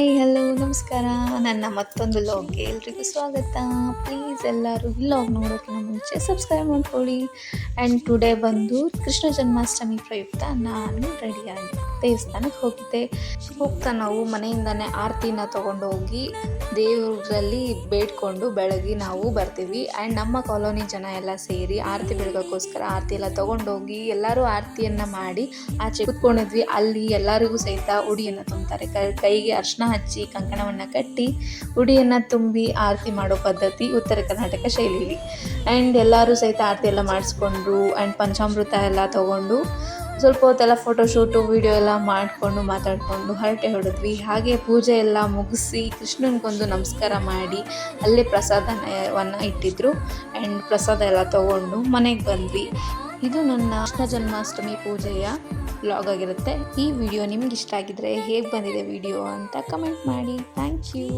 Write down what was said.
Hi hello ನಮಸ್ಕಾರ. ನನ್ನ ಮತ್ತೊಂದು ವ್ಲಾಗ್ಗೆ ಎಲ್ರಿಗೂ ಸ್ವಾಗತ. ಪ್ಲೀಸ್ ಎಲ್ಲರೂ ಈ ವ್ಲಾಗ್ ನೋಡೋಕ್ಕಿಂತ ಮುಂಚೆ ಸಬ್ಸ್ಕ್ರೈಬ್ ಮಾಡ್ಕೊಳ್ಳಿ. ಆ್ಯಂಡ್ ಟುಡೇ ಬಂದು ಕೃಷ್ಣ ಜನ್ಮಾಷ್ಟಮಿ ಪ್ರಯುಕ್ತ ನಾನು ರೆಡಿಯಾಗಿ ದೇವಸ್ಥಾನಕ್ಕೆ ಹೋಗ್ತಾ ನಾವು ಮನೆಯಿಂದನೇ ಆರತಿನ ತೊಗೊಂಡು ಹೋಗಿ ದೇವರಲ್ಲಿ ಬೇಡ್ಕೊಂಡು ಬೆಳಗ್ಗೆ ನಾವು ಬರ್ತೀವಿ. ಆ್ಯಂಡ್ ನಮ್ಮ ಕಾಲೋನಿ ಜನ ಎಲ್ಲ ಸೇರಿ ಆರತಿ ಬೆಳಗೋಕ್ಕೋಸ್ಕರ ಆರತಿ ಎಲ್ಲ ತೊಗೊಂಡೋಗಿ ಎಲ್ಲರೂ ಆರತಿಯನ್ನು ಮಾಡಿ ಆಚೆ ಕೂತ್ಕೊಂಡಿದ್ವಿ. ಅಲ್ಲಿ ಎಲ್ಲರಿಗೂ ಸಹಿತ ಉಡಿಯನ್ನು ತುಂಬ್ತಾರೆ. ಕೈಗೆ ಅರ್ಶಿನ ಹಚ್ಚಿ ಕಂಕಣವನ್ನು ಕಟ್ಟಿ ಉಡಿಯನ್ನು ತುಂಬಿ ಆರತಿ ಮಾಡೋ ಪದ್ಧತಿ ಉತ್ತರ ಕರ್ನಾಟಕ ಶೈಲಿಯಲ್ಲಿ. ಆ್ಯಂಡ್ ಎಲ್ಲರೂ ಸಹಿತ ಆರತಿ ಎಲ್ಲ ಮಾಡಿಸ್ಕೊಂಡ್ರು. ಆ್ಯಂಡ್ ಪಂಚಾಮೃತ ಎಲ್ಲ ತೊಗೊಂಡು ಸ್ವಲ್ಪ ಹೊತ್ತೆಲ್ಲ ಫೋಟೋಶೂಟು ವಿಡಿಯೋ ಎಲ್ಲ ಮಾಡಿಕೊಂಡು ಮಾತಾಡಿಕೊಂಡು ಹರಟೆ ಹೊಡೆದ್ವಿ. ಹಾಗೆ ಪೂಜೆ ಎಲ್ಲ ಮುಗಿಸಿ ಕೃಷ್ಣನಿಗೊಂದು ನಮಸ್ಕಾರ ಮಾಡಿ ಅಲ್ಲೇ ಪ್ರಸಾದವನ್ನು ಇಟ್ಟಿದ್ರು. ಆ್ಯಂಡ್ ಪ್ರಸಾದ ಎಲ್ಲ ತೊಗೊಂಡು ಮನೆಗೆ ಬಂದ್ವಿ. ಇದು ನನ್ನ ಕೃಷ್ಣ ಜನ್ಮಾಷ್ಟಮಿ ಪೂಜೆಯ ವ್ಲಾಗ್ ಆಗಿರುತ್ತೆ. ಈ ವಿಡಿಯೋ ನಿಮ್ಗೆ ಇಷ್ಟ ಆಗಿದ್ರೆ ಹೇಗೆ ಬಂದಿದೆ ವಿಡಿಯೋ ಅಂತ ಕಮೆಂಟ್ ಮಾಡಿ. Thank you.